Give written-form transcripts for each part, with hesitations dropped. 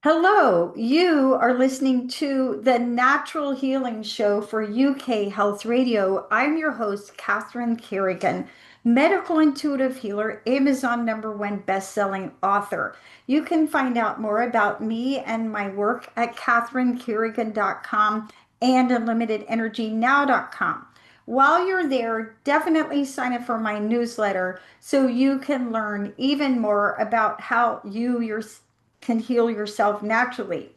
Hello, you are listening to the Natural Healing Show for UK Health Radio. I'm your host, Catherine Carrigan, medical intuitive healer, Amazon #1 best-selling author. You can find out more about me and my work at catherinecarrigan.com and unlimitedenergynow.com. While you're there, definitely sign up for my newsletter so you can learn even more about how you can heal yourself naturally.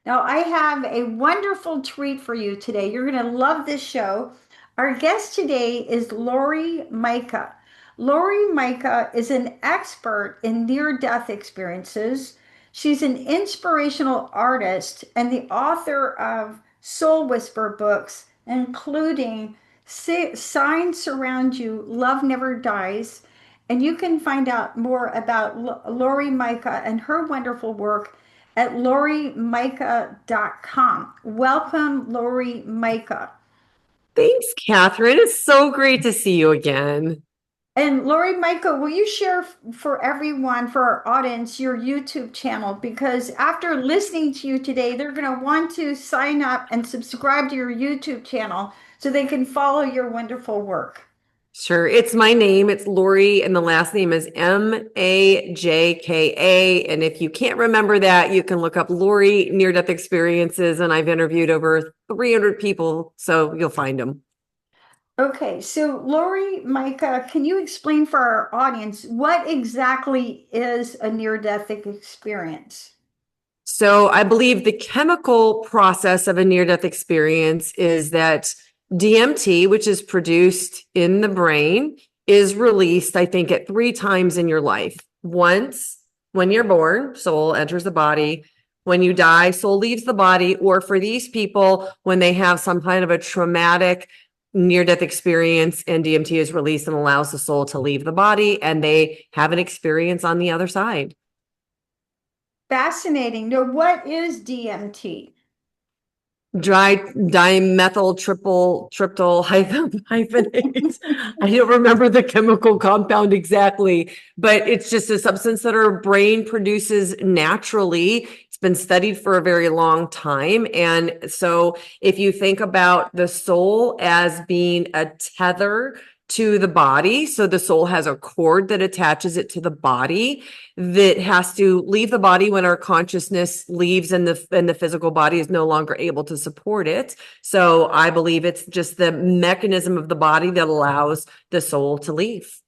Now, I have a wonderful treat for you today. You're going to love this show. Our guest today is Laurie Majka. Laurie Majka is an expert in near death experiences. She's an inspirational artist and the author of Soul Whisper books, including Signs Surround You, Love Never Dies. And you can find out more about Laurie Majka and her wonderful work at lauriemajka.com. Welcome, Laurie Majka. Thanks, Catherine. It's so great to see you again. And Laurie Majka, will you share for everyone, for our audience, your YouTube channel? Because after listening to you today, they're going to want to sign up and subscribe to your YouTube channel so they can follow your wonderful work. Sure. It's my name. It's Laurie, and the last name is Majka. And if you can't remember that, you can look up Laurie Near Death Experiences, and I've interviewed over 300 people, so you'll find them. Okay, so Laurie, Majka, can you explain for our audience what exactly is a near-death experience? So I believe the chemical process of a near-death experience is that DMT, which is produced in the brain, is released, I think, at 3 times in your life. Once when you're born, soul enters the body. When you die, soul leaves the body. Or for these people, when they have some kind of a traumatic near-death experience and DMT is released and allows the soul to leave the body, and they have an experience on the other side. Fascinating. Now, what is DMT? Dry dimethyl triple tryptyl hyphenate. I don't remember the chemical compound exactly, but it's just a substance that our brain produces naturally. It's been studied for a very long time. And so if you think about the soul as being a tether to the body, so the soul has a cord that attaches it to the body that has to leave the body when our consciousness leaves and the physical body is no longer able to support it. So I believe it's just the mechanism of the body that allows the soul to leave.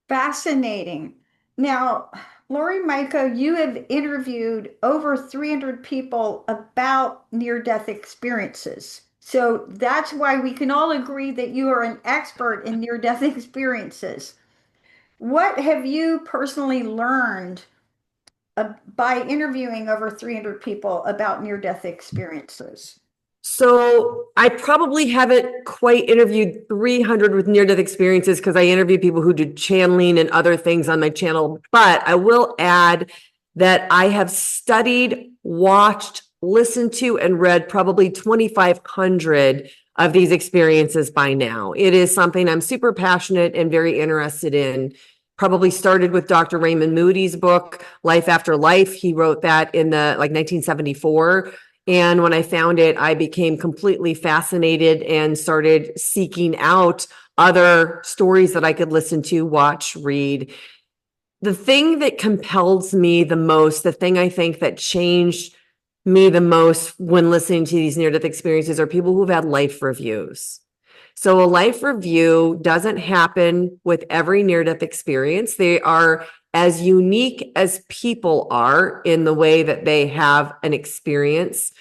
Fascinating. Now, Laurie Majka, you have interviewed over 300 people about near-death experiences. So that's why we can all agree that you are an expert in near-death experiences. What have you personally learned by interviewing over 300 people about near-death experiences? So I probably haven't quite interviewed 300 with near-death experiences because I interview people who do channeling and other things on my channel. But I will add that I have studied, watched, listened to, and read probably 2,500 of these experiences by now. It is something I'm super passionate and very interested in. Probably started with Dr. Raymond Moody's book, Life After Life. He wrote that in the 1974. And when I found it, I became completely fascinated and started seeking out other stories that I could listen to, watch, read. The thing that compels me the most, the thing I think that changed me the most when listening to these near-death experiences are people who've had life reviews. So a life review doesn't happen with every near-death experience. They are as unique as people are in the way that they have an experience.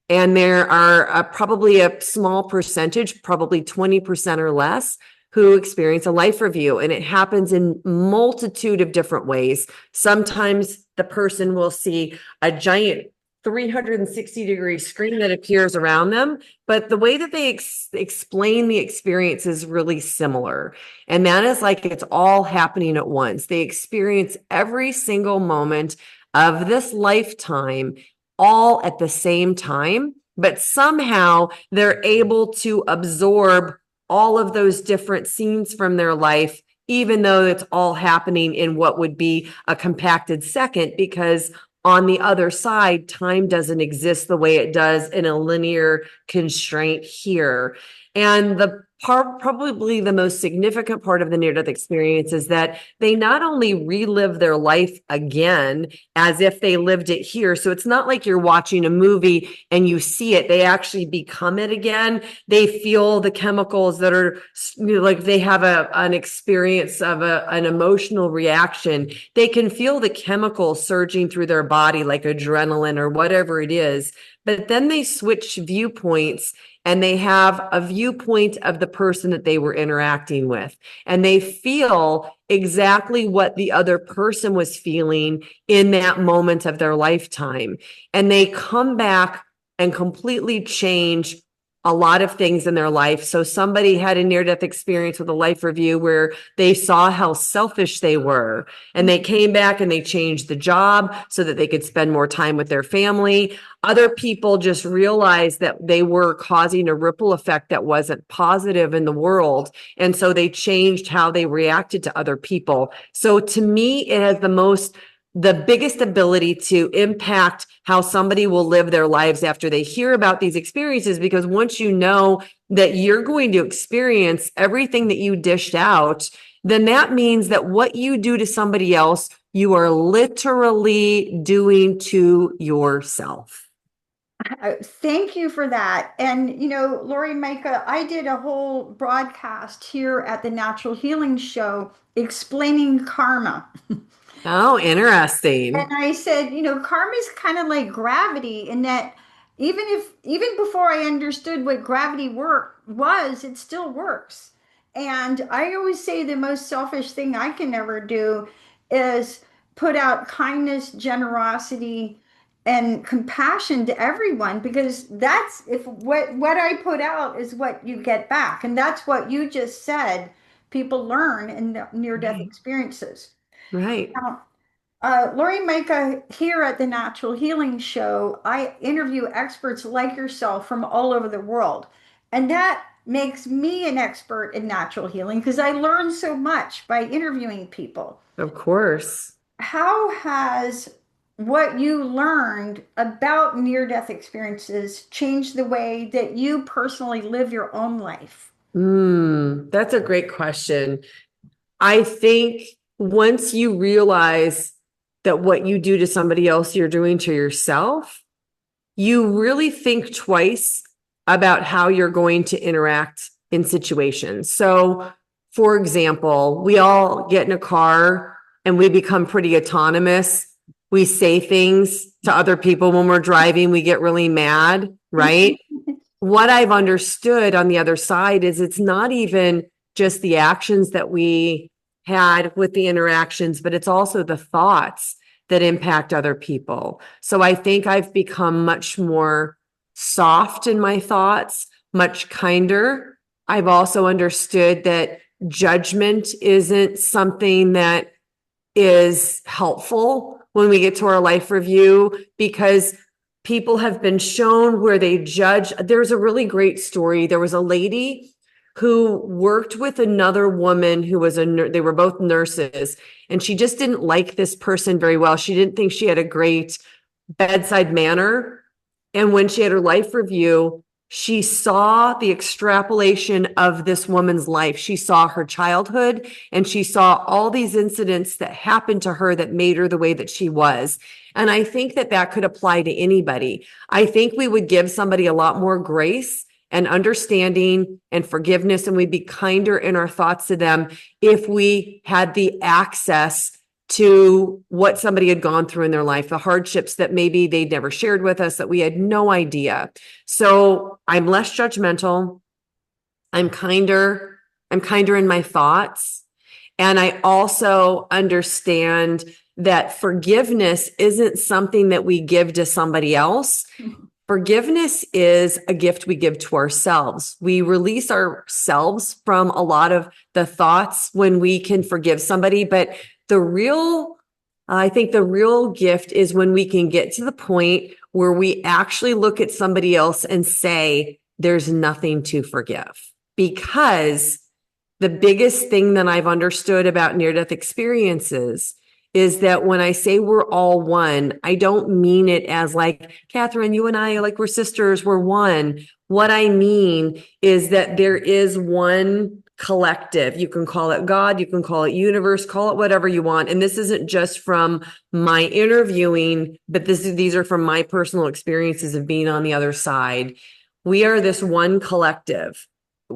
And there are probably a small percentage, probably 20% or less, who experience a life review. And it happens in multitude of different ways. Sometimes the person will see a giant 360-degree screen that appears around them, but the way that they explain the experience is really similar. And that is like it's all happening at once. They experience every single moment of this lifetime all at the same time, but somehow they're able to absorb all of those different scenes from their life, even though it's all happening in what would be a compacted second, because on the other side, time doesn't exist the way it does in a linear constraint here. And the part, probably the most significant part of the near-death experience is that they not only relive their life again as if they lived it here. So it's not like you're watching a movie and you see it. They actually become it again. They feel the chemicals that are, like they have an experience of an emotional reaction. They can feel the chemicals surging through their body like adrenaline or whatever it is. But then they switch viewpoints and they have a viewpoint of the person that they were interacting with. And they feel exactly what the other person was feeling in that moment of their lifetime. And they come back and completely change a lot of things in their life. So somebody had a near-death experience with a life review where they saw how selfish they were, and they came back and they changed the job so that they could spend more time with their family. Other people just realized that they were causing a ripple effect that wasn't positive in the world. And so they changed how they reacted to other people. So to me, it has the biggest ability to impact how somebody will live their lives after they hear about these experiences, because once you know that you're going to experience everything that you dished out, then that means that what you do to somebody else, you are literally doing to yourself. Thank you for that. And, Laurie Majka, I did a whole broadcast here at the Natural Healing Show explaining karma. Oh, And interesting. I said, karma is kind of like gravity in that even before I understood what gravity work was, it still works. And I always say the most selfish thing I can ever do is put out kindness, generosity, and compassion to everyone, because that's if what I put out is what you get back. And that's what you just said. People learn in near-death Right. experiences. Right. Now, Laurie Majka, here at the Natural Healing Show, I interview experts like yourself from all over the world. And that makes me an expert in natural healing because I learn so much by interviewing people. Of course. How has what you learned about near-death experiences changed the way that you personally live your own life? That's a great question. I think once you realize that what you do to somebody else, you're doing to yourself, you really think twice about how you're going to interact in situations. So, for example, we all get in a car and we become pretty autonomous. We say things to other people when we're driving, we get really mad, right? What I've understood on the other side is it's not even just the actions that we had with the interactions, but it's also the thoughts that impact other people. So I think I've become much more soft in my thoughts, much kinder. I've also understood that judgment isn't something that is helpful when we get to our life review, because people have been shown where they judge. There's a really great story. There was a lady who worked with another woman who was they were both nurses, and she just didn't like this person very well. She didn't think she had a great bedside manner. And when she had her life review, she saw the extrapolation of this woman's life. She saw her childhood and she saw all these incidents that happened to her that made her the way that she was. And I think that that could apply to anybody. I think we would give somebody a lot more grace and understanding and forgiveness, and we'd be kinder in our thoughts to them if we had the access to what somebody had gone through in their life, the hardships that maybe they'd never shared with us, that we had no idea. So I'm less judgmental. I'm kinder. I'm kinder in my thoughts. And I also understand that forgiveness isn't something that we give to somebody else. Forgiveness is a gift we give to ourselves. We release ourselves from a lot of the thoughts when we can forgive somebody. But I think the real gift is when we can get to the point where we actually look at somebody else and say, there's nothing to forgive. Because the biggest thing that I've understood about near-death experiences is that when I say we're all one, I don't mean it as like, Catherine, you and I, like we're sisters, we're one. What I mean is that there is one collective. You can call it God, you can call it universe, call it whatever you want. And this isn't just from my interviewing, but these are from my personal experiences of being on the other side. We are this one collective,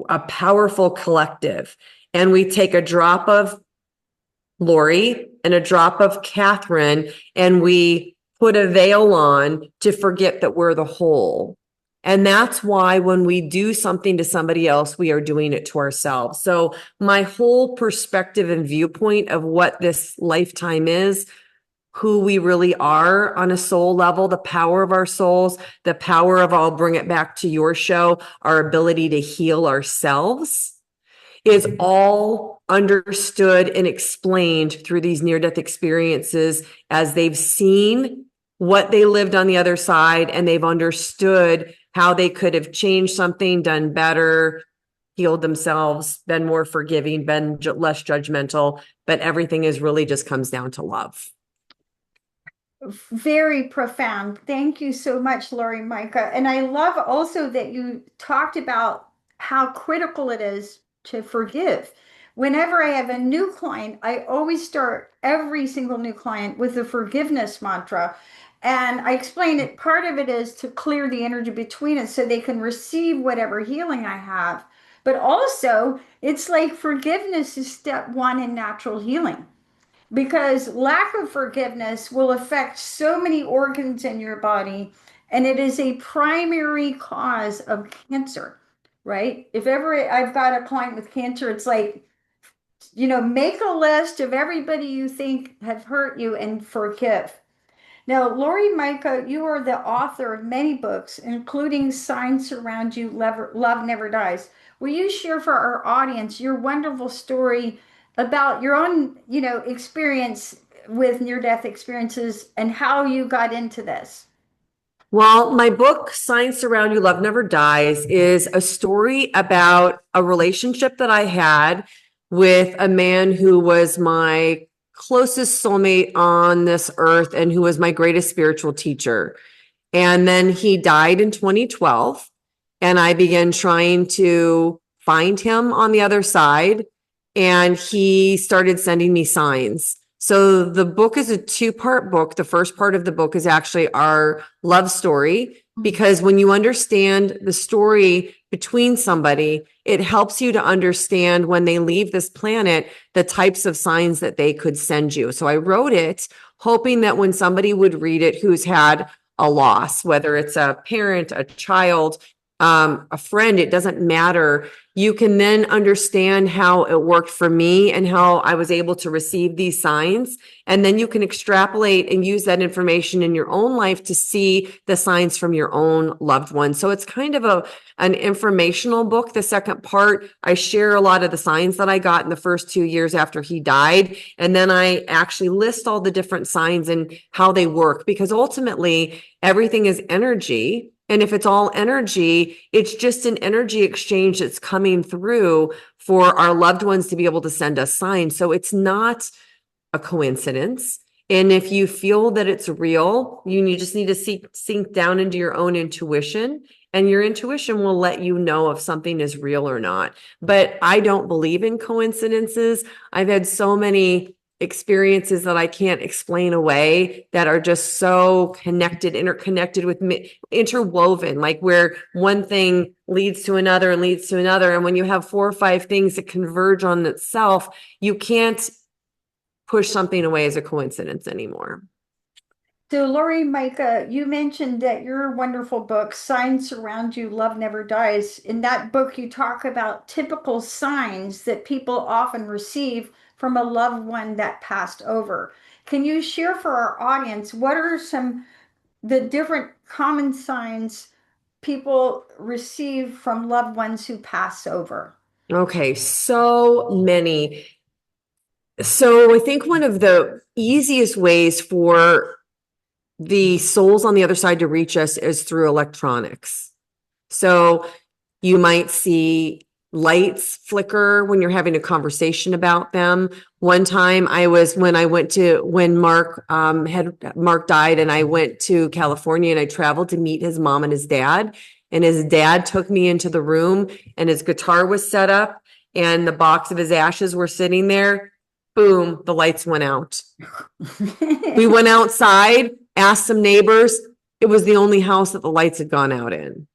a powerful collective. And we take a drop of Laurie and a drop of Catherine, and we put a veil on to forget that we're the whole. And that's why when we do something to somebody else, we are doing it to ourselves. So my whole perspective and viewpoint of what this lifetime is, who we really are on a soul level, the power of our souls, the power of, I'll bring it back to your show, our ability to heal ourselves, is all understood and explained through these near-death experiences as they've seen what they lived on the other side, and they've understood how they could have changed something, done better, healed themselves, been more forgiving, been less judgmental, but everything is really just comes down to love. Very profound. Thank you so much, Laurie Majka. And I love also that you talked about how critical it is to forgive. Whenever I have a new client, I always start every single new client with the forgiveness mantra. And I explain it, part of it is to clear the energy between us so they can receive whatever healing I have. But also, it's like forgiveness is step one in natural healing, because lack of forgiveness will affect so many organs in your body, and it is a primary cause of cancer, right? If ever I've got a client with cancer, it's like, make a list of everybody you think have hurt you and forgive. Now, Laurie Majka, you are the author of many books, including Signs Surround You, Love Never Dies. Will you share for our audience your wonderful story about your own, experience with near-death experiences and how you got into this? Well, my book, Signs Surround You, Love Never Dies, is a story about a relationship that I had with a man who was my closest soulmate on this earth and who was my greatest spiritual teacher. And then he died in 2012, and I began trying to find him on the other side, and he started sending me signs. So the book is a two-part book. The first part of the book is actually our love story, because when you understand the story between somebody, it helps you to understand when they leave this planet, the types of signs that they could send you. So I wrote it hoping that when somebody would read it who's had a loss, whether it's a parent, a child, a friend, it doesn't matter. You can then understand how it worked for me and how I was able to receive these signs. And then you can extrapolate and use that information in your own life to see the signs from your own loved ones. So it's kind of an informational book. The second part, I share a lot of the signs that I got in the first 2 years after he died. And then I actually list all the different signs and how they work, because ultimately everything is energy. And if it's all energy, it's just an energy exchange that's coming through for our loved ones to be able to send us signs. So it's not a coincidence. And if you feel that it's real, you just need to sink down into your own intuition, and your intuition will let you know if something is real or not. But I don't believe in coincidences. I've had so many experiences that I can't explain away that are just so connected, interconnected with me, interwoven, like where one thing leads to another and leads to another. And when you have 4 or 5 things that converge on itself, you can't push something away as a coincidence anymore. So, Laurie Majka, you mentioned that your wonderful book, Signs Surround You, Love Never Dies. In that book, you talk about typical signs that people often receive from a loved one that passed over. Can you share for our audience what are some the different common signs people receive from loved ones who pass over? Okay, so many. So I think one of the easiest ways for the souls on the other side to reach us is through electronics. So you might see lights flicker when you're having a conversation about them. One time when Mark died, and I went to California and I traveled to meet his mom and his dad. And his dad took me into the room and his guitar was set up and the box of his ashes were sitting there. Boom, the lights went out. We went outside, asked some neighbors. It was the only house that the lights had gone out in.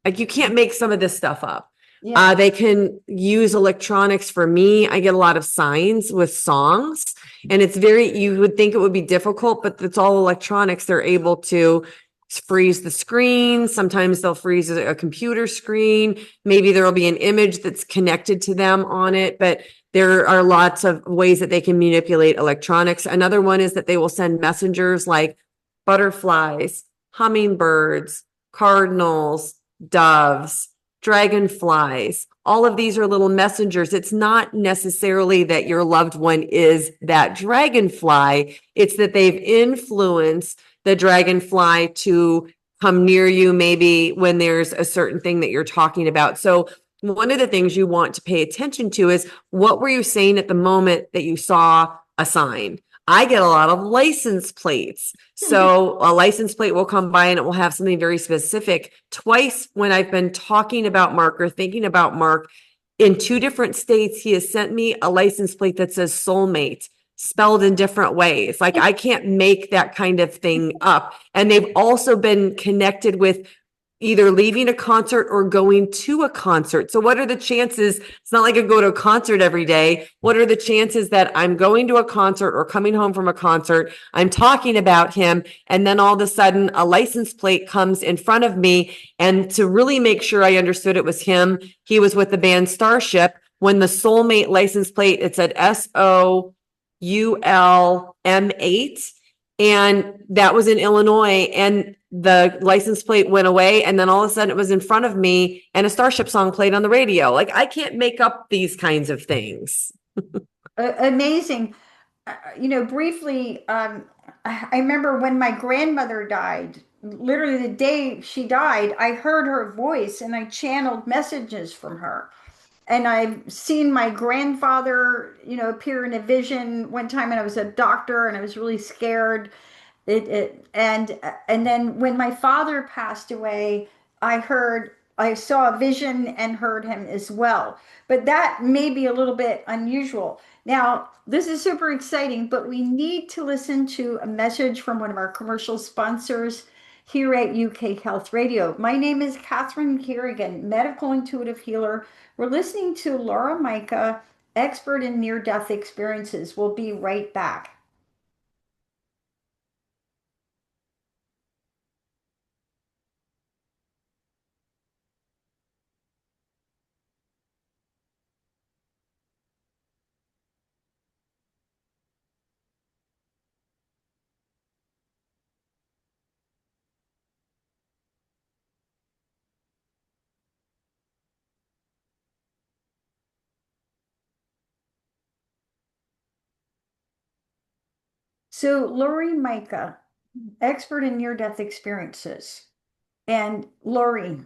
Like, you can't make some of this stuff up. Yeah. They can use electronics. For me, I get a lot of signs with songs, and you would think it would be difficult, but it's all electronics. They're able to freeze the screen. Sometimes they'll freeze a computer screen. Maybe there'll be an image that's connected to them on it, but there are lots of ways that they can manipulate electronics. Another one is that they will send messengers like butterflies, hummingbirds, cardinals, doves, dragonflies. All of these are little messengers. It's not necessarily that your loved one is that dragonfly. It's that they've influenced the dragonfly to come near you, maybe when there's a certain thing that you're talking about. So one of the things you want to pay attention to is, what were you saying at the moment that you saw a sign? I get a lot of license plates. So a license plate will come by and it will have something very specific. Twice when I've been talking about Mark or thinking about Mark, in 2 different states, he has sent me a license plate that says soulmate, spelled in different ways. Like, I can't make that kind of thing up. And they've also been connected with either leaving a concert or going to a concert. So what are the chances? It's not like I go to a concert every day. What are the chances that I'm going to a concert or coming home from a concert, I'm talking about him, and then all of a sudden a license plate comes in front of me? And to really make sure I understood it was him, he was with the band Starship. When the Soulmate license plate, it said SOULM8. And that was in Illinois, and the license plate went away, and then all of a sudden it was in front of me and a Starship song played on the radio. Like, I can't make up these kinds of things. Amazing. Briefly, I remember when my grandmother died, literally the day she died, I heard her voice and I channeled messages from her. And I've seen my grandfather, appear in a vision one time, and I was a doctor and I was really scared. And then when my father passed away, I saw a vision and heard him as well. But that may be a little bit unusual. Now, this is super exciting, but we need to listen to a message from one of our commercial sponsors here at UK Health Radio. My name is Catherine Carrigan, medical intuitive healer. We're listening to Laurie Majka, expert in near-death experiences. We'll be right back. So, Laurie Majka, expert in near-death experiences. And Laurie,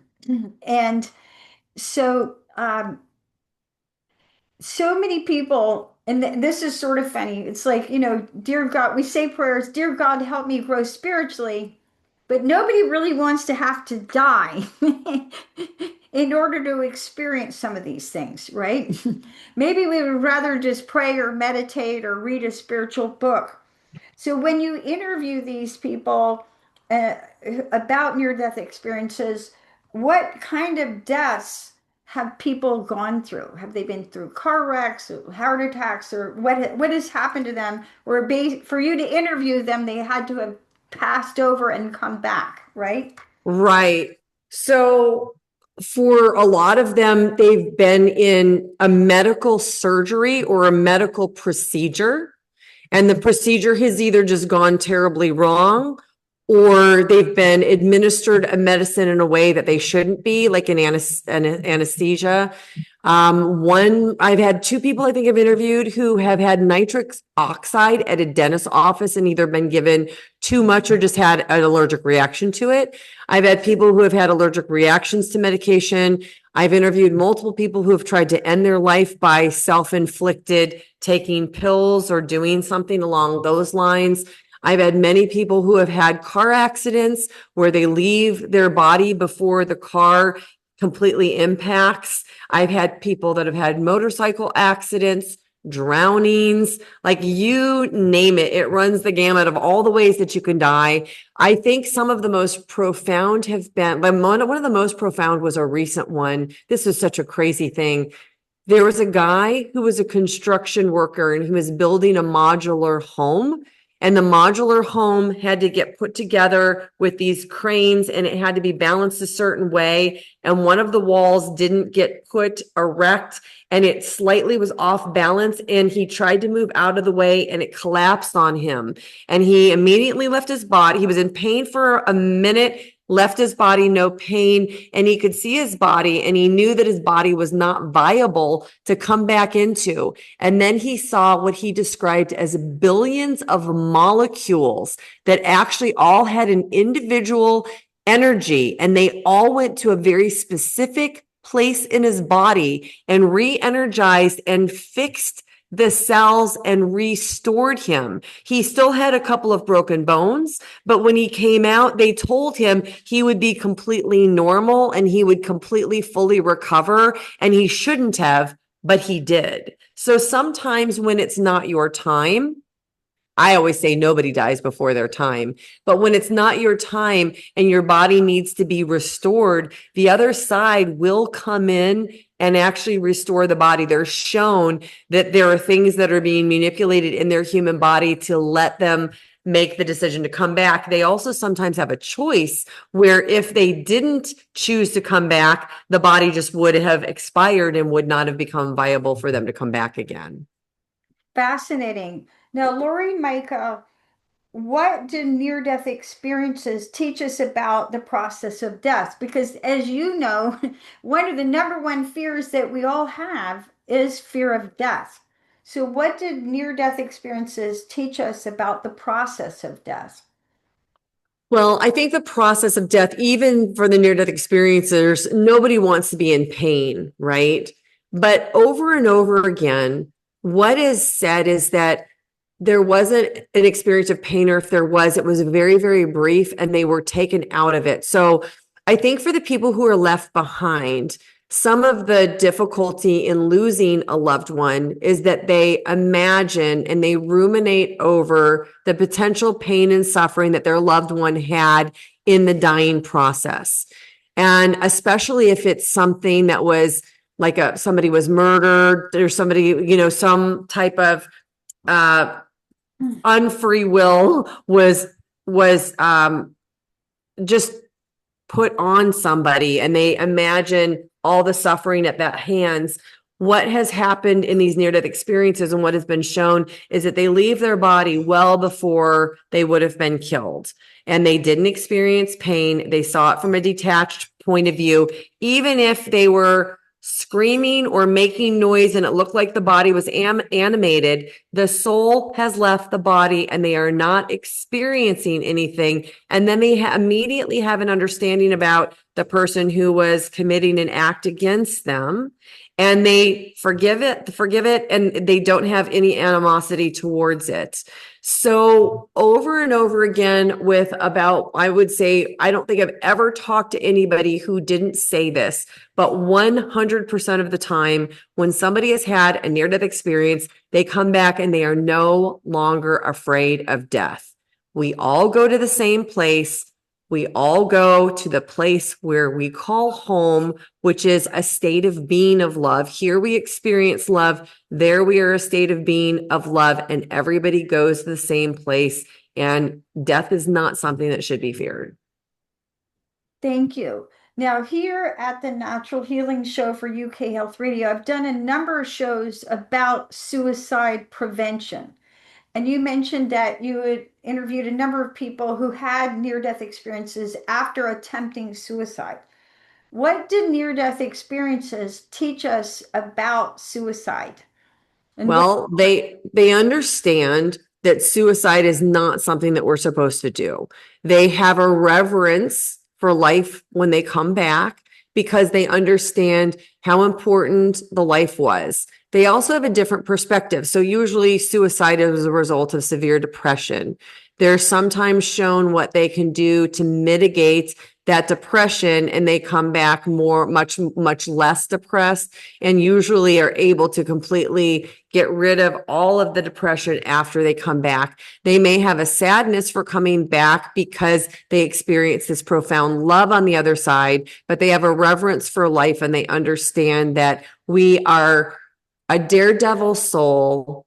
and so so many people, and this is sort of funny. It's like, dear God, we say prayers, dear God, help me grow spiritually, but nobody really wants to have to die in order to experience some of these things, right? Maybe we would rather just pray or meditate or read a spiritual book. So when you interview these people uh, about near-death experiences, what kind of deaths have people gone through? Have they been through car wrecks, or heart attacks, or what has happened to them? Or for you to interview them, they had to have passed over and come back, right? Right. So for a lot of them, they've been in a medical surgery or a medical procedure, and the procedure has either just gone terribly wrong, or they've been administered a medicine in a way that they shouldn't be, like an anesthesia. I've had two people I think I've interviewed who have had nitric oxide at a dentist's office and either been given too much or just had an allergic reaction to it. I've had people who have had allergic reactions to medication. I've interviewed multiple people who have tried to end their life by self-inflicted taking pills or doing something along those lines. I've had many people who have had car accidents where they leave their body before the car completely impacts. I've had people that have had motorcycle accidents, drownings, like you name it. It runs the gamut of all the ways that you can die. I think some of the most profound have been, but one of the most profound was a recent one. This was such a crazy thing. There was a guy who was a construction worker and he was building a modular home. And the modular home had to get put together with these cranes and it had to be balanced a certain way. And one of the walls didn't get put erect and it slightly was off balance. And he tried to move out of the way and it collapsed on him. And he immediately left his body. He was in pain for a minute, left his body, no pain, and he could see his body and he knew that his body was not viable to come back into. And then he saw what he described as billions of molecules that actually all had an individual energy and they all went to a very specific place in his body and re-energized and fixed the cells and restored him. He still had a couple of broken bones, but when he came out, they told him he would be completely normal and he would completely fully recover, and he shouldn't have, but he did. So sometimes when it's not your time, I always say nobody dies before their time, but when it's not your time and your body needs to be restored, the other side will come in and actually restore the body. They're shown that there are things that are being manipulated in their human body to let them make the decision to come back. They also sometimes have a choice where if they didn't choose to come back, the body just would have expired and would not have become viable for them to come back again. Fascinating. Now, Laurie Majka, what do near-death experiences teach us about the process of death? Because as you know, one of the number one fears that we all have is fear of death. So what did near-death experiences teach us about the process of death? Well, I think the process of death, even for the near-death experiencers, nobody wants to be in pain, right? But over and over again, what is said is that there wasn't an experience of pain, or if there was, it was very, very brief and they were taken out of it. So I think for the people who are left behind, some of the difficulty in losing a loved one is that they imagine and they ruminate over the potential pain and suffering that their loved one had in the dying process. And especially if it's something that was like somebody was murdered, or somebody, some type of unfree will was just put on somebody, and they imagine all the suffering at that hands. What has happened in these near-death experiences and what has been shown is that they leave their body well before they would have been killed, and they didn't experience pain. They saw it from a detached point of view. Even if they were screaming or making noise and it looked like the body was animated, the soul has left the body and they are not experiencing anything. And then they immediately have an understanding about the person who was committing an act against them, and they forgive it, and they don't have any animosity towards it. So over and over again, with about, I would say, I don't think I've ever talked to anybody who didn't say this, but 100% of the time, when somebody has had a near-death experience, they come back and they are no longer afraid of death. We all go to the same place. We all go to the place where we call home, which is a state of being of love. Here we experience love. There we are a state of being of love, and everybody goes to the same place. And death is not something that should be feared. Thank you. Now, here at the Natural Healing Show for UK Health Radio, I've done a number of shows about suicide prevention. And you mentioned that you had interviewed a number of people who had near-death experiences after attempting suicide. What did near-death experiences teach us about suicide? And what, Well, they understand that suicide is not something that we're supposed to do. They have a reverence for life when they come back because they understand how important the life was. They also have a different perspective. So usually suicide is a result of severe depression. They're sometimes shown what they can do to mitigate that depression, and they come back much less depressed, and usually are able to completely get rid of all of the depression after they come back. They may have a sadness for coming back because they experience this profound love on the other side, but they have a reverence for life and they understand that we are a daredevil soul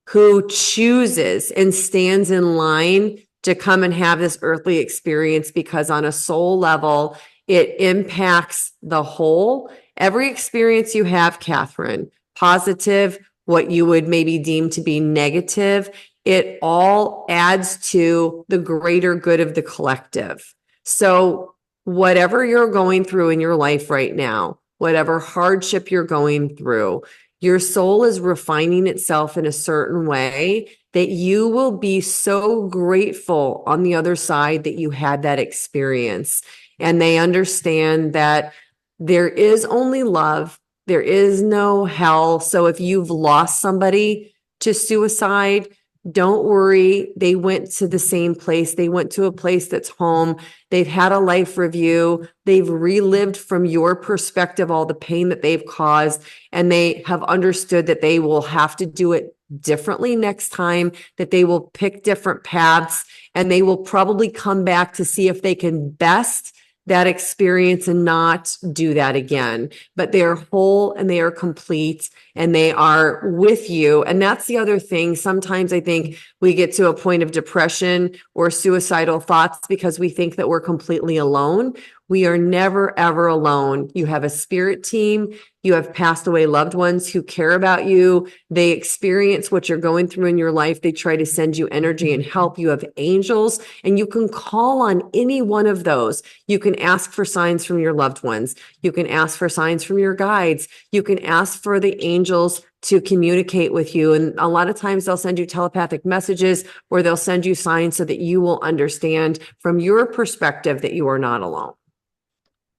who chooses and stands in line to come and have this earthly experience because on a soul level, it impacts the whole. Every experience you have, Catherine, positive, what you would maybe deem to be negative, it all adds to the greater good of the collective. So whatever you're going through in your life right now, whatever hardship you're going through, your soul is refining itself in a certain way that you will be so grateful on the other side that you had that experience. And they understand that there is only love, there is no hell. So if you've lost somebody to suicide, don't worry. They went to the same place. They went to a place that's home. They've had a life review. They've relived from your perspective all the pain that they've caused, and they have understood that they will have to do it differently next time, that they will pick different paths, and they will probably come back to see if they can best that experience and not do that again. But they are whole and they are complete and they are with you. And that's the other thing. Sometimes I think we get to a point of depression or suicidal thoughts because we think that we're completely alone. We are never, ever alone. You have a spirit team. You have passed away loved ones who care about you. They experience what you're going through in your life. They try to send you energy and help. You have angels, and you can call on any one of those. You can ask for signs from your loved ones. You can ask for signs from your guides. You can ask for the angels to communicate with you. And a lot of times they'll send you telepathic messages or they'll send you signs so that you will understand from your perspective that you are not alone.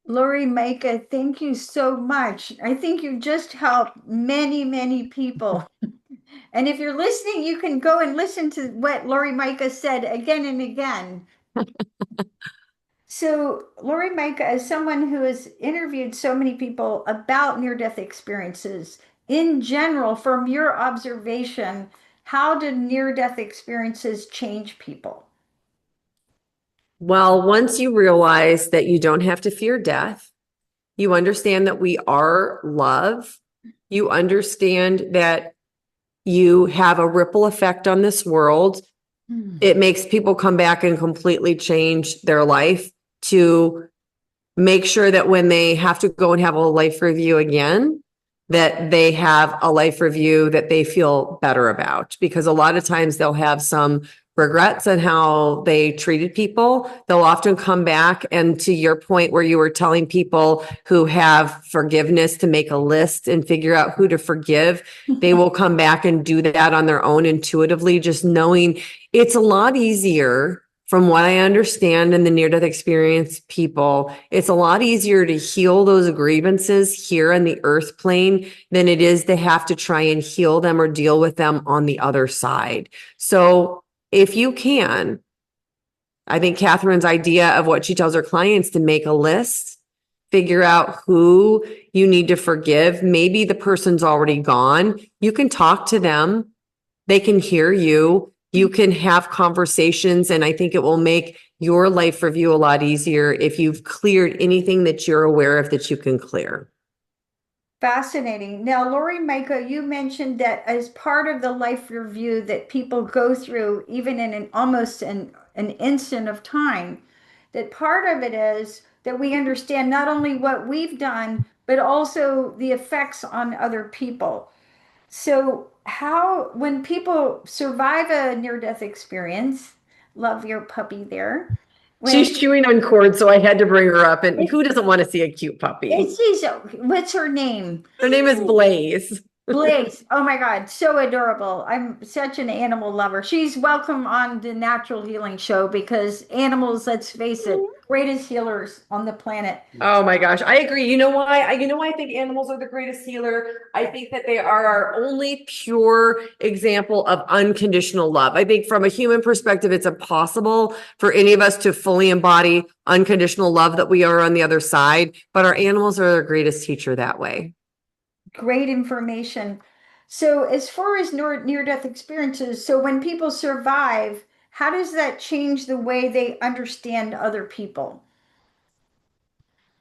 Laurie Majka, thank you so much. I think you just helped many, many people. And if you're listening, you can go and listen to what Laurie Majka said again and again. So, Laurie Majka, as someone who has interviewed so many people about near-death experiences, in general, from your observation, how did near-death experiences change people? Well, once you realize that you don't have to fear death, you understand that we are love, you understand that you have a ripple effect on this world. Hmm. It makes people come back and completely change their life to make sure that when they have to go and have a life review again, that they have a life review that they feel better about. Because a lot of times they'll have some regrets on how they treated people. They'll often come back, and to your point where you were telling people who have forgiveness to make a list and figure out who to forgive, they will come back and do that on their own intuitively, just knowing it's a lot easier. From what I understand in the near death experience people, it's a lot easier to heal those grievances here on the earth plane than it is to have to try and heal them or deal with them on the other side. So if you can, I think Catherine's idea of what she tells her clients to make a list, figure out who you need to forgive. Maybe the person's already gone. You can talk to them. They can hear you. You can have conversations, and I think it will make your life review a lot easier if you've cleared anything that you're aware of that you can clear. Fascinating. Now, Lori Majka, you mentioned that as part of the life review that people go through, even in an instant of time, that part of it is that we understand not only what we've done, but also the effects on other people. So when people survive a near-death experience, love your puppy there. When She's chewing on cord, so I had to bring her up. And who doesn't want to see a cute puppy? she's, what's her name? Her name is Blaze. Blaze. Oh my God, so adorable. I'm such an animal lover. She's welcome on the Natural Healing Show because animals, let's face it, greatest healers on the planet. Oh my gosh, I agree. You know why? You know why I think animals are the greatest healer? I think that they are our only pure example of unconditional love. I think from a human perspective, it's impossible for any of us to fully embody unconditional love that we are on the other side, but our animals are our greatest teacher that way. Great information. So, as far as near-death experiences, so when people survive, how does that change the way they understand other people?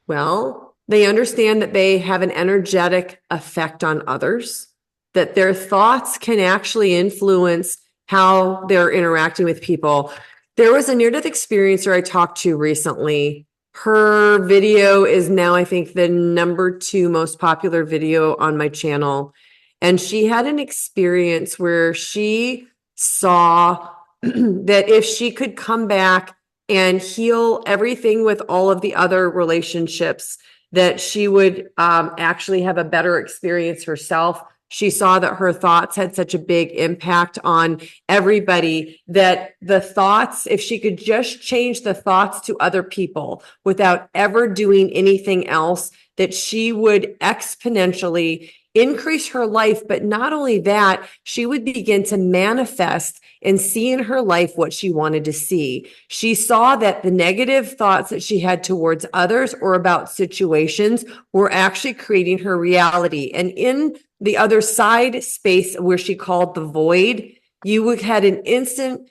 Well, they understand that they have an energetic effect on others, that their thoughts can actually influence how they're interacting with people. There was a near-death experiencer I talked to recently. Her video is now, I think, the number 2 most popular video on my channel. And she had an experience where she saw that if she could come back and heal everything with all of the other relationships, that she would actually have a better experience herself. She saw that her thoughts had such a big impact on everybody that the thoughts, if she could just change the thoughts to other people without ever doing anything else, that she would exponentially increase her life. But not only that, she would begin to manifest and see in her life what she wanted to see. She saw that the negative thoughts that she had towards others or about situations were actually creating her reality. And in the other side space where she called the void, you would had an instant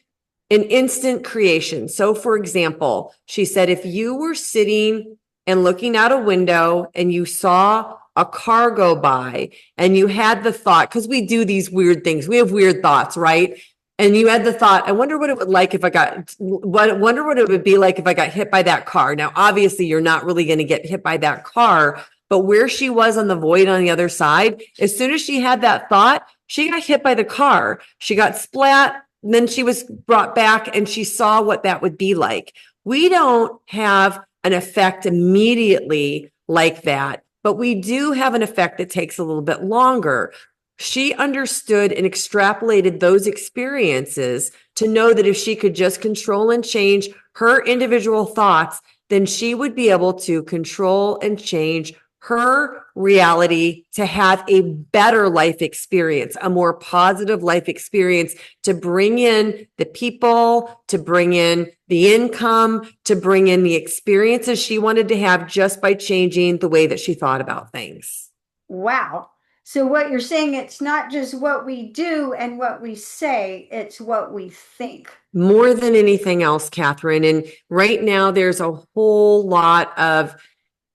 creation. So for example, she said, if you were sitting and looking out a window and you saw a car go by and you had the thought, because we do these weird things, we have weird thoughts, right? And you had the thought, I wonder what it would like if I got, wonder what it would be like if I got hit by that car. Now, obviously, you're not really going to get hit by that car, but where she was on the void on the other side, as soon as she had that thought, she got hit by the car. She got splat. And then she was brought back and she saw what that would be like. We don't have an effect immediately like that, but we do have an effect that takes a little bit longer. She understood and extrapolated those experiences to know that if she could just control and change her individual thoughts, then she would be able to control and change her reality to have a better life experience, a more positive life experience, to bring in the people, to bring in the income, to bring in the experiences she wanted to have just by changing the way that she thought about things. Wow. So, what you're saying, it's not just what we do and what we say, it's what we think. More than anything else, Catherine. And right now, there's a whole lot of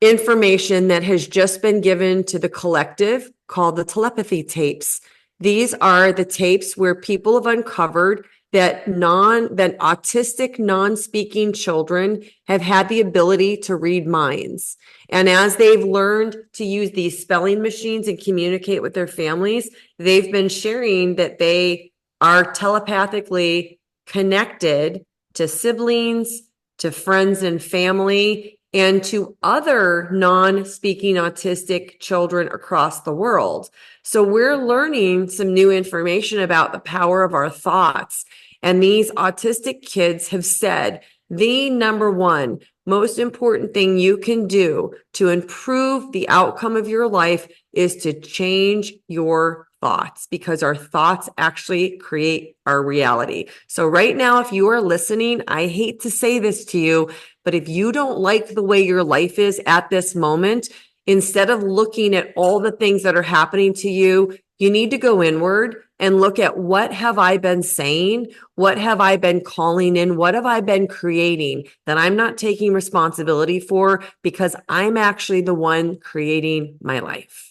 information that has just been given to the collective called the telepathy tapes. These are the tapes where people have uncovered that autistic non-speaking children have had the ability to read minds. And as they've learned to use these spelling machines and communicate with their families, they've been sharing that they are telepathically connected to siblings, to friends and family, and to other non-speaking autistic children across the world. So we're learning some new information about the power of our thoughts. And these autistic kids have said the number one most important thing you can do to improve the outcome of your life is to change your thoughts, because our thoughts actually create our reality. So right now, if you are listening, I hate to say this to you, but if you don't like the way your life is at this moment, instead of looking at all the things that are happening to you, you need to go inward and look at, what have I been saying? What have I been calling in? What have I been creating that I'm not taking responsibility for, because I'm actually the one creating my life?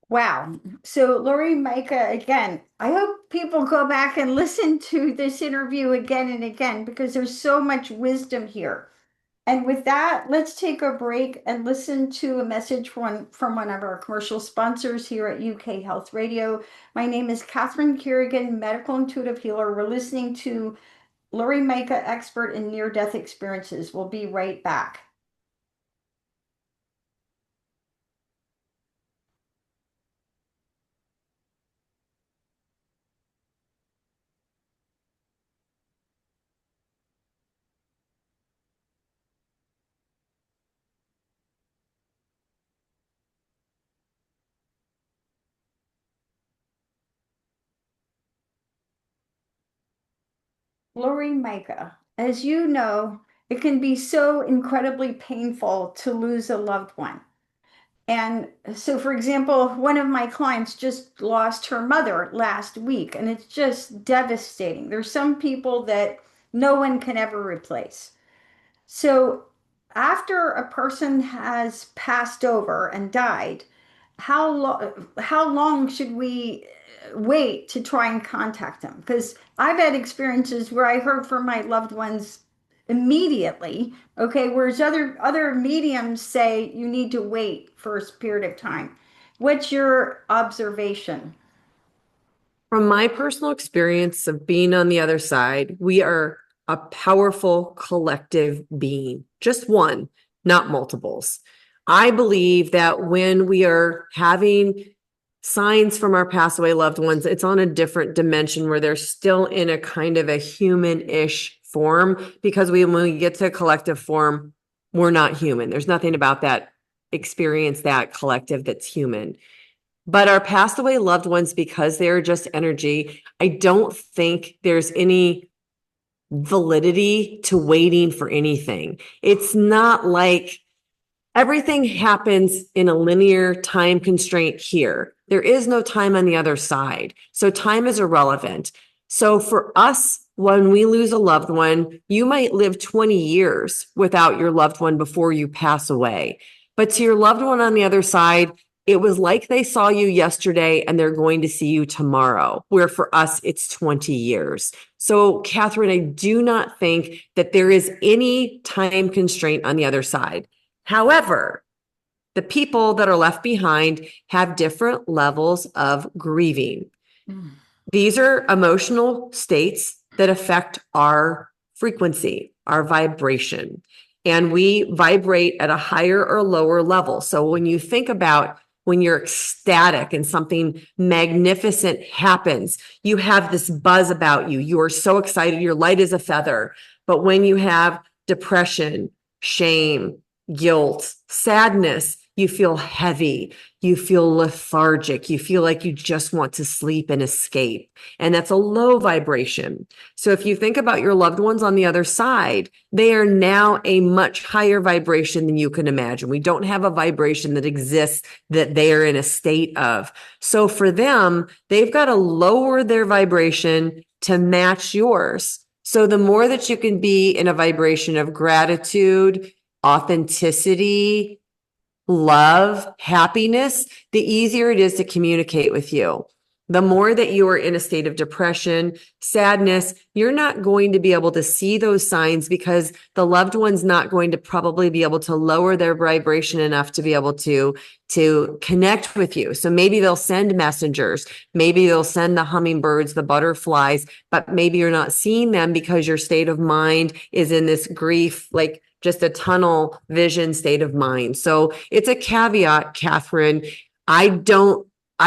Wow. So, Laurie Majka, again, I hope people go back and listen to this interview again and again because there's so much wisdom here. And with that, let's take a break and listen to a message from one of our commercial sponsors here at UK Health Radio. My name is Catherine Carrigan, medical intuitive healer. We're listening to Laurie Majka, expert in near-death experiences. We'll be right back. Laurie Majka, as you know, it can be so incredibly painful to lose a loved one. And so, for example, one of my clients just lost her mother last week, and it's just devastating. There's some people that no one can ever replace. So, after a person has passed over and died, how long should we wait to try and contact them? Because I've had experiences where I heard from my loved ones immediately, okay, whereas other mediums say you need to wait for a period of time. What's your observation? From my personal experience of being on the other side, we are a powerful collective being, just one, not multiples. I believe that when we are having signs from our passed away loved ones, it's on a different dimension where they're still in a kind of a human-ish form, because when we get to collective form, we're not human. There's nothing about that experience, that collective, that's human. But our passed away loved ones, because they're just energy, I don't think there's any validity to waiting for anything. It's not like everything happens in a linear time constraint here. There is no time on the other side. So time is irrelevant. So for us, when we lose a loved one, you might live 20 years without your loved one before you pass away. But to your loved one on the other side, it was like they saw you yesterday and they're going to see you tomorrow, where for us, it's 20 years. So, Catherine, I do not think that there is any time constraint on the other side. However, the people that are left behind have different levels of grieving. Mm. These are emotional states that affect our frequency, our vibration, and we vibrate at a higher or lower level. So when you think about when you're ecstatic and something magnificent happens, you have this buzz about you. You are so excited. You're light as a feather. But when you have depression, shame, guilt, sadness, you feel heavy, you feel lethargic, you feel like you just want to sleep and escape. And that's a low vibration. So if you think about your loved ones on the other side, they are now a much higher vibration than you can imagine. We don't have a vibration that exists that they are in a state of. So for them, they've got to lower their vibration to match yours. So the more that you can be in a vibration of gratitude, authenticity, love, happiness, the easier it is to communicate with you. The more that you are in a state of depression, sadness, you're not going to be able to see those signs, because the loved one's not going to probably be able to lower their vibration enough to be able to connect with you. So maybe they'll send messengers, maybe they'll send the hummingbirds, the butterflies, but maybe you're not seeing them because your state of mind is in this grief, like just a tunnel vision state of mind. So it's a caveat, Catherine. I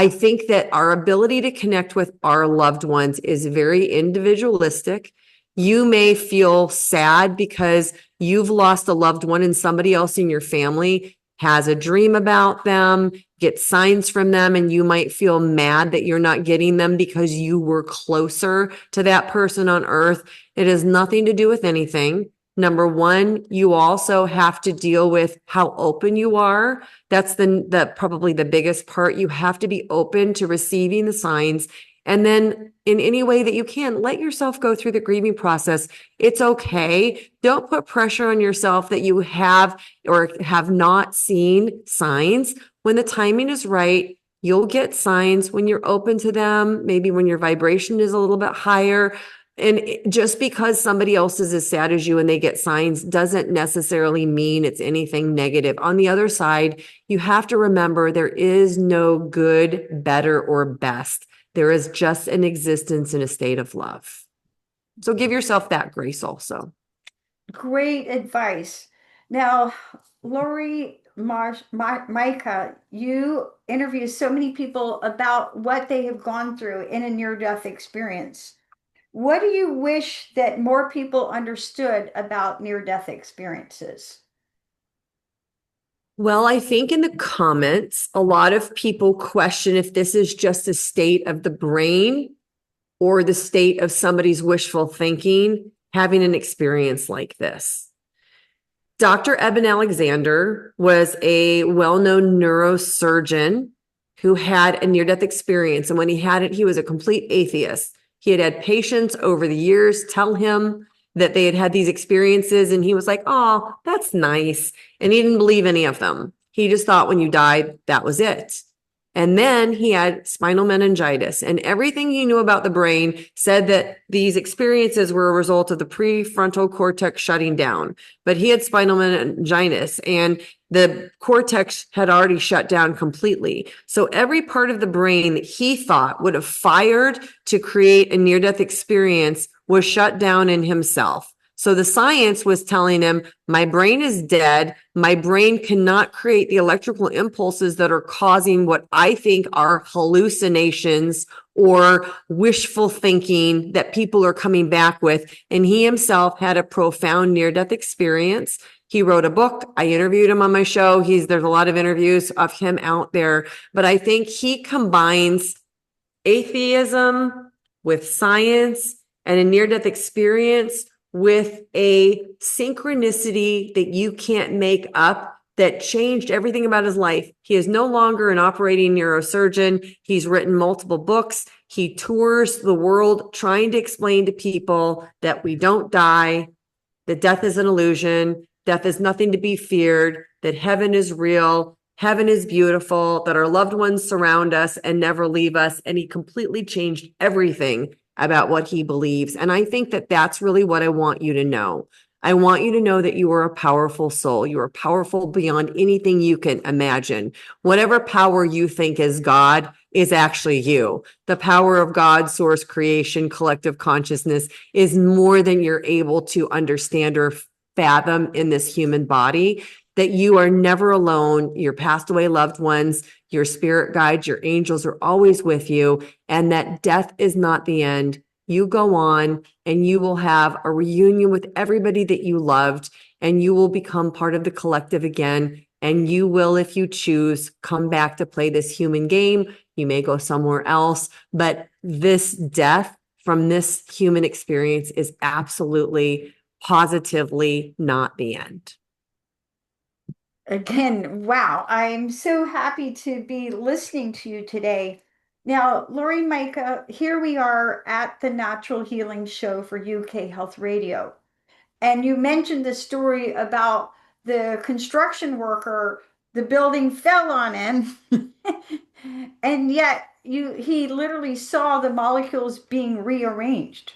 think that our ability to connect with our loved ones is very individualistic. You may feel sad because you've lost a loved one and somebody else in your family has a dream about them, get signs from them, and you might feel mad that you're not getting them because you were closer to that person on earth. It has nothing to do with anything. Number one, you also have to deal with how open you are. That's the probably the biggest part. You have to be open to receiving the signs. And then in any way that you can, let yourself go through the grieving process. It's okay. Don't put pressure on yourself that you have or have not seen signs. When the timing is right, you'll get signs when you're open to them, maybe when your vibration is a little bit higher. And just because somebody else is as sad as you and they get signs doesn't necessarily mean it's anything negative. On the other side, you have to remember there is no good, better, or best. There is just an existence in a state of love. So give yourself that grace also. Great advice. Now, Micah, you interview so many people about what they have gone through in a near-death experience. What do you wish that more people understood about near-death experiences? Well, I think in the comments, a lot of people question if this is just a state of the brain or the state of somebody's wishful thinking having an experience like this. Dr. Eben Alexander was a well-known neurosurgeon who had a near-death experience. And when he had it, he was a complete atheist. He had had patients over the years tell him that they had had these experiences, and he was like, oh, that's nice. And he didn't believe any of them. He just thought when you died, that was it. And then he had spinal meningitis, and everything he knew about the brain said that these experiences were a result of the prefrontal cortex shutting down. But he had spinal meningitis, and the cortex had already shut down completely. So every part of the brain that he thought would have fired to create a near-death experience was shut down in himself. So the science was telling him, my brain is dead. My brain cannot create the electrical impulses that are causing what I think are hallucinations or wishful thinking that people are coming back with. And he himself had a profound near-death experience. He wrote a book. I interviewed him on my show. There's a lot of interviews of him out there, but I think he combines atheism with science and a near-death experience with a synchronicity that you can't make up that changed everything about his life. He is no longer an operating neurosurgeon. He's written multiple books. He tours the world trying to explain to people that we don't die, that death is an illusion, death is nothing to be feared, that heaven is real, heaven is beautiful, that our loved ones surround us and never leave us. And he completely changed everything about what he believes. And I think that that's really what I want you to know. I want you to know that you are a powerful soul. You are powerful beyond anything you can imagine. Whatever power you think is God is actually you. The power of God, source, creation, collective consciousness is more than you're able to understand or fathom in this human body. That you are never alone. Your passed away loved ones, your spirit guides, your angels are always with you, and that death is not the end. You go on and you will have a reunion with everybody that you loved, and you will become part of the collective again. And you will, if you choose, come back to play this human game. You may go somewhere else, but this death from this human experience is absolutely, positively not the end. Again, wow, I'm so happy to be listening to you today. Now, Laurie Majka, here we are at the Natural Healing Show for UK Health Radio. And you mentioned the story about the construction worker, the building fell on him, and yet he literally saw the molecules being rearranged.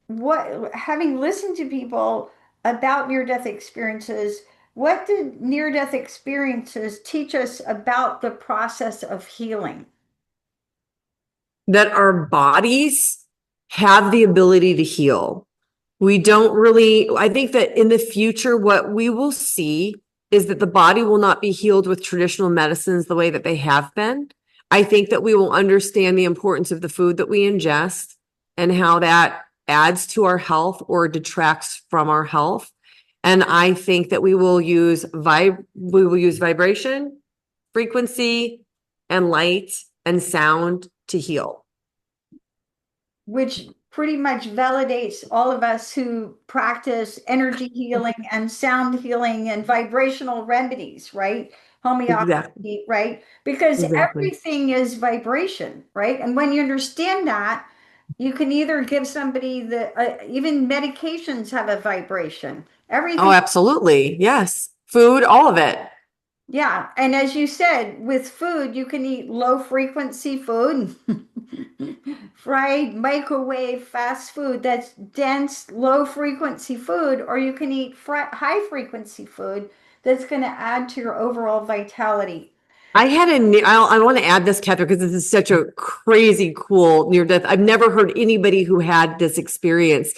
What, having listened to people about near-death experiences, what did near-death experiences teach us about the process of healing? That our bodies have the ability to heal. We don't really, I think that in the future, what we will see is that the body will not be healed with traditional medicines the way that they have been. I think that we will understand the importance of the food that we ingest and how that adds to our health or detracts from our health. And I think that we will use vibration, frequency, and light and sound to heal. Which pretty much validates all of us who practice energy healing and sound healing and vibrational remedies, right? Exactly. Homeopathy, right? Because Exactly. everything is vibration, right? And when you understand that, you can either give somebody even medications have a vibration. Oh, Everything. absolutely. Yes. Food, all of it. Yeah, and as you said, with food, you can eat low frequency food, fried, microwave, fast food that's dense, low frequency food, or you can eat high frequency food that's going to add to your overall vitality. I had I want to add this, Catherine, because this is such a crazy, cool near death. I've never heard anybody who had this experience.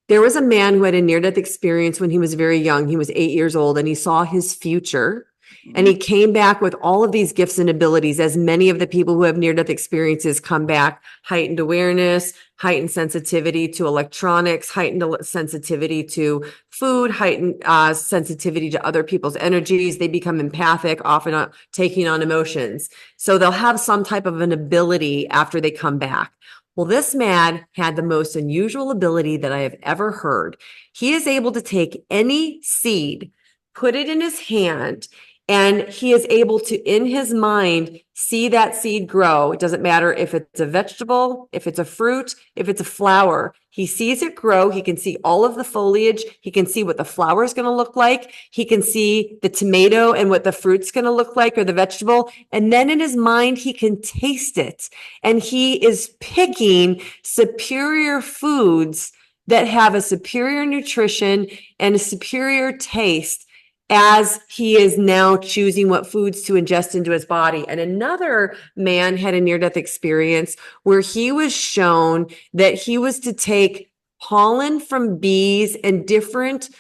There was a man who had a near death experience when he was very young. He was 8 years old and he saw his future. And he came back with all of these gifts and abilities, as many of the people who have near death experiences come back: heightened awareness, heightened sensitivity to electronics, heightened sensitivity to food, heightened sensitivity to other people's energies. They become empathic, often taking on emotions. So they'll have some type of an ability after they come back. Well, this man had the most unusual ability that I have ever heard. He is able to take any seed, put it in his hand, and he is able to, in his mind, see that seed grow. It doesn't matter if it's a vegetable, if it's a fruit, if it's a flower. He sees it grow. He can see all of the foliage. He can see what the flower is going to look like. He can see the tomato and what the fruit's going to look like, or the vegetable. And then in his mind, he can taste it. And he is picking superior foods that have a superior nutrition and a superior taste, as he is now choosing what foods to ingest into his body. And another man had a near-death experience where he was shown that he was to take pollen from bees and different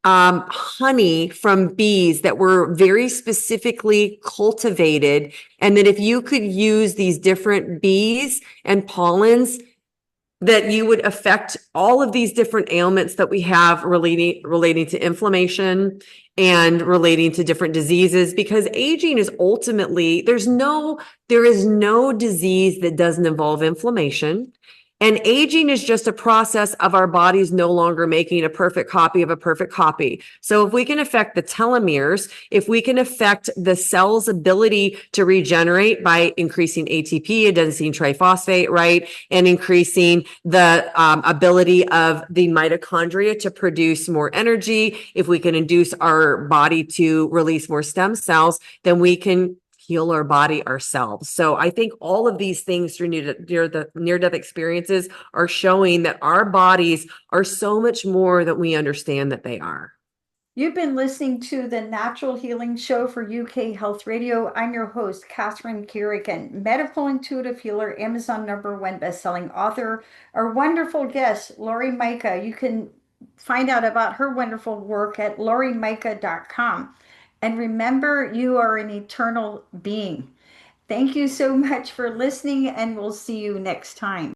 honey from bees that were very specifically cultivated. And that if you could use these different bees and pollens, that you would affect all of these different ailments that we have relating to inflammation and relating to different diseases. Because aging is ultimately, there is no disease that doesn't involve inflammation. And aging is just a process of our bodies no longer making a perfect copy of a perfect copy. So if we can affect the telomeres, if we can affect the cell's ability to regenerate by increasing ATP, adenosine triphosphate, right? And increasing the ability of the mitochondria to produce more energy, if we can induce our body to release more stem cells, then we can heal our body ourselves. So I think all of these things through near-death experiences are showing that our bodies are so much more than we understand that they are. You've been listening to the Natural Healing Show for UK Health Radio. I'm your host, Catherine Carrigan, medical intuitive healer, Amazon #1 bestselling author. Our wonderful guest, Laurie Majka. You can find out about her wonderful work at lauriemajka.com. And remember, you are an eternal being. Thank you so much for listening, and we'll see you next time.